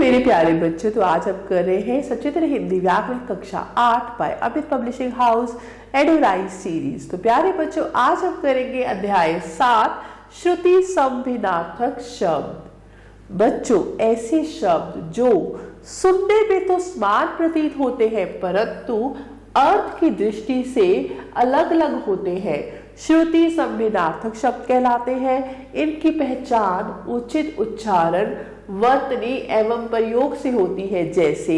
मेरे प्यारे बच्चों, तो आज हम कर रहे हैं सचित्र हिंदी व्याकरण कक्षा 8 by Amit publishing house Adorize series. तो प्यारे बच्चों, आज हम करेंगे अध्याय 7 श्रुति संभिन्नार्थक शब्द। बच्चों, ऐसे शब्द जो सुनने में तो समान प्रतीत होते हैं परंतु अर्थ की दृष्टि से अलग अलग होते हैं, श्रुति संभिन्नार्थक शब्द कहलाते हैं। इनकी पहचान उचित उच्चारण, वर्तनी एवं प्रयोग से होती है। जैसे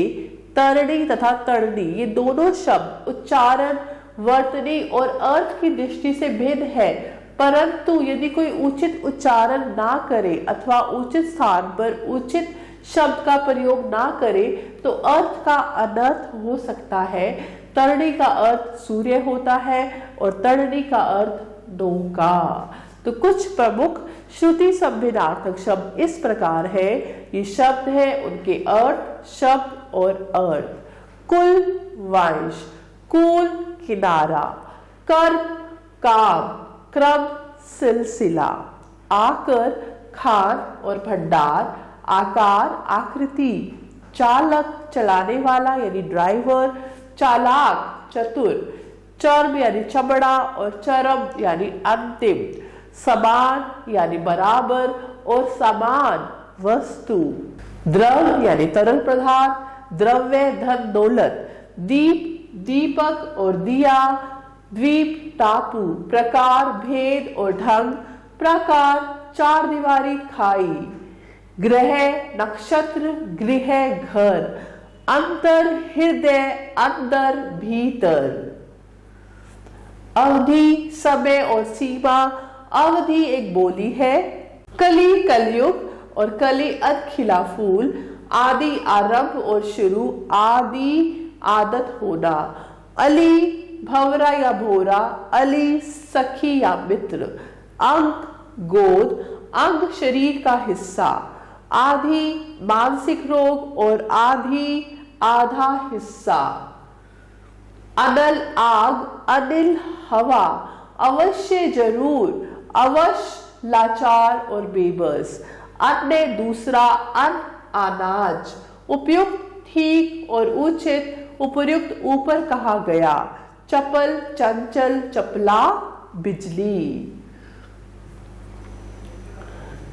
तरणी तथा तड़नी, ये दोनों शब्द उच्चारण, वर्तनी और अर्थ की दृष्टि से भिन्न है, परंतु यदि कोई उचित उच्चारण ना करे अथवा उचित स्थान पर उचित शब्द का प्रयोग ना करे तो अर्थ का अनर्थ हो सकता है। तरणी का अर्थ सूर्य होता है और तड़नी का अर्थ नौका। तो कुछ प्रमुख श्रुति संभिन्नार्थक शब्द इस प्रकार है। ये शब्द है, उनके अर्थ, शब्द और अर्थ। कुल वंश, कुल किनारा, कर्म काम, क्रम सिलसिला, आकर खान और भंडार, आकार आकृति, चालक चलाने वाला यानी ड्राइवर, चालाक चतुर, चर्म यानी चमड़ा और चरम यानी अंतिम, समान यानी बराबर और समान वस्तु, द्रव यानी तरल पदार्थ, द्रव्य धन दौलत, दीप दीपक और दिया, द्वीप टापू, प्रकार भेद और ढंग, प्रकार चार दीवारी खाई, ग्रह नक्षत्र, गृह घर, अंतर हृदय, अंदर भीतर, अवधि समय और सीमा। अवधि एक बोली है। कली कलयुग और कली अध खिला फूल, आदि आरंभ और शुरू, आदि आदत होना, अली भवरा या भोरा, अली सखी या मित्र, अंग गोद, अंग शरीर का हिस्सा, आधी मानसिक रोग और आधी आधा हिस्सा, अनल आग, अनिल हवा, अवश्य जरूर, अवश्य लाचार और बेबस, अन्य दूसरा, अन्न अनाज, उपयुक्त ठीक और उचित, उपर्युक्त ऊपर कहा गया, चपल चंचल, चपला बिजली,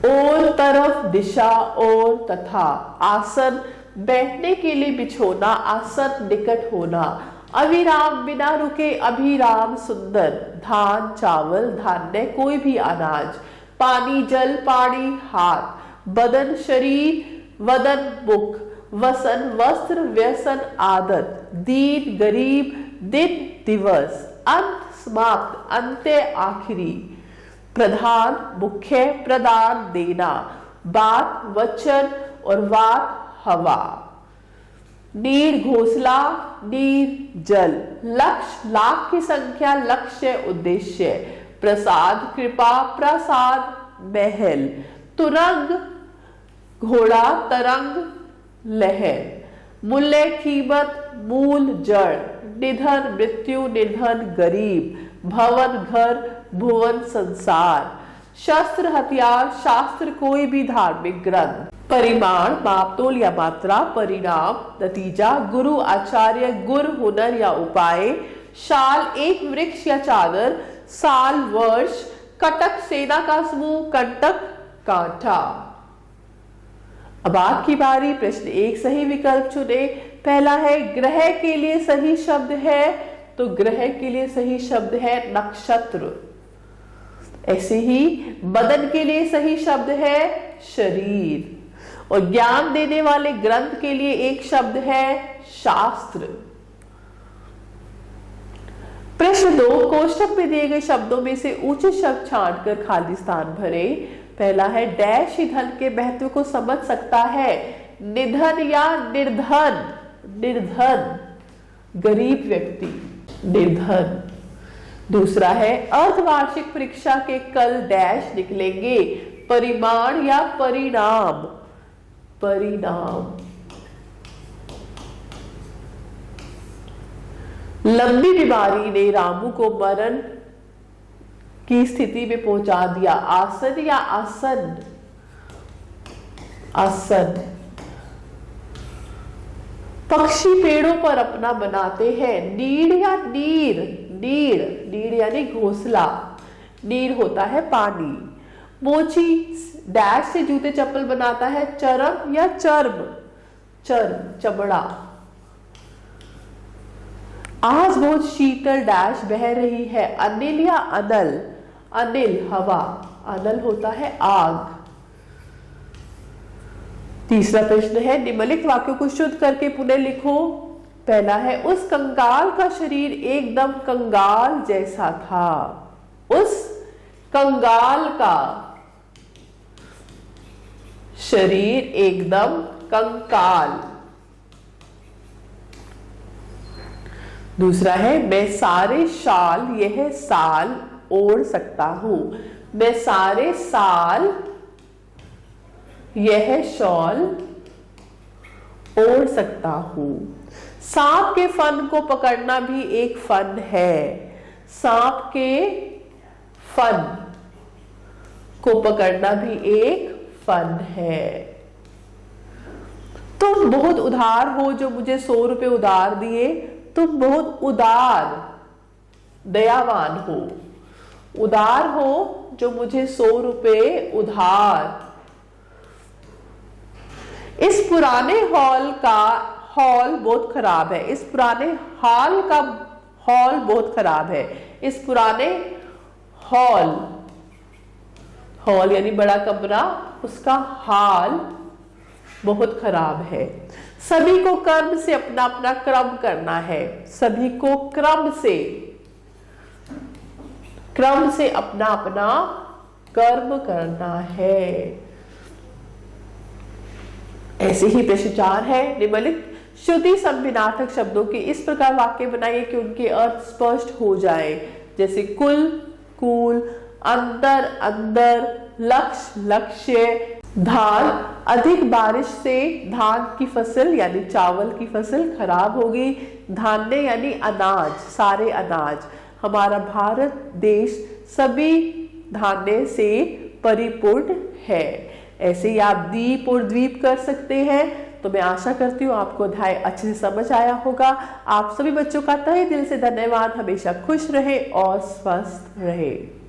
और तरफ दिशा और तथा, आसन बैठने के लिए बिछोना, आसन निकट होना, अविराम बिना रुके, अभिराम सुंदर, धान चावल धान्य कोई भी अनाज, पानी जल पानी हाथ, बदन शरीर, वदन मुख, वसन वस्त्र, व्यसन आदत, दीन गरीब, दिन दिवस, अंत समाप्त, अंत्य आखिरी, प्रधान मुख्य, प्रदान देना, बात वचन और वात हवा, नीर घोंसला, नीर जल, लक्ष्य लाख की संख्या, लक्ष्य उद्देश्य, प्रसाद कृपा, प्रसाद महल, तुरंग घोड़ा, तरंग लहर, मूल्य कीमत, मूल जड़, निधन मृत्यु, निधन गरीब, भवन घर, भुवन संसार, शस्त्र हथियार, शास्त्र कोई भी धार्मिक ग्रंथ, परिमाण मापतोल या मात्रा, परिणाम नतीजा, गुरु आचार्य, गुर हुनर या उपाय, शाल एक वृक्ष या चादर, साल वर्ष, कटक सेना का समूह, कंटक कांटा। अब आपकी बारी। प्रश्न 1 सही विकल्प चुने। पहला है ग्रह के लिए सही शब्द है, तो ग्रह के लिए सही शब्द है नक्षत्र। ऐसे ही बदन के लिए सही शब्द है शरीर, और ज्ञान देने वाले ग्रंथ के लिए एक शब्द है शास्त्र। प्रश्न 2, कोष्ठक में दिए गए शब्दों में से उचित शब्द छांटकर खाली स्थान भरे। पहला है डैश ही धन के महत्व को समझ सकता है, निधन या निर्धन, निर्धन गरीब व्यक्ति, निर्धन। दूसरा है अर्धवार्षिक परीक्षा के कल डैश निकलेंगे, परिमाण या परिणाम, परिणाम। लंबी बीमारी ने रामू को मरण की स्थिति में पहुंचा दिया, आसन या आसन, आसन। पक्षी पेड़ों पर अपना बनाते हैं नीड़ या नीर। नीड़, नीड़ यानी घोंसला, नीर होता है पानी। मोची डैश से जूते चप्पल बनाता है चरम या चर्म। चर्म, चमड़ा। आज बहुत शीतल डैश बह रही है अनिल या अनल। अनिल हवा, अनल होता है आग। तीसरा प्रश्न है निम्नलिखित वाक्यों को शुद्ध करके पुनः लिखो। पहला है उस कंगाल का शरीर एकदम कंगाल जैसा था। उस कंगाल का शरीर एकदम कंकाल। दूसरा है मैं सारे साल यह साल ओढ़ सकता हूं। मैं सारे साल यह शॉल ओढ़ सकता हूं। सांप के फन को पकड़ना भी एक फन है। सांप के फन को पकड़ना भी एक फन है। तुम बहुत उदार हो जो मुझे 100 रुपए उधार दिए। तुम बहुत उदार, दयावान हो। उदार हो जो मुझे 100 रुपए उधार। इस पुराने हॉल का हॉल बहुत खराब है। इस पुराने हॉल का हॉल बहुत खराब है। इस पुराने हॉल, हॉल यानी बड़ा कमरा, उसका हाल बहुत खराब है। सभी को कर्म से अपना अपना क्रम करना है। सभी को क्रम से अपना अपना कर्म करना है। ऐसे ही प्रश्न 4 है निम्नलिखित श्रुति संविनार्थक शब्दों के इस प्रकार वाक्य बनाइए कि उनके अर्थ स्पष्ट हो जाए। जैसे कुल, कूल, अंदर, अंदर, लक्ष्य, लक्ष्य। धान, अधिक बारिश से धान की फसल यानी चावल की फसल खराब होगी। धान्य यानी अनाज, सारे अनाज। हमारा भारत देश सभी धान्य से परिपूर्ण है। ऐसे ही आप दीप और द्वीप कर सकते हैं। तो मैं आशा करती हूँ आपको अध्याय अच्छे से समझ आया होगा। आप सभी बच्चों का तहे दिल से धन्यवाद। हमेशा खुश रहे और स्वस्थ रहे।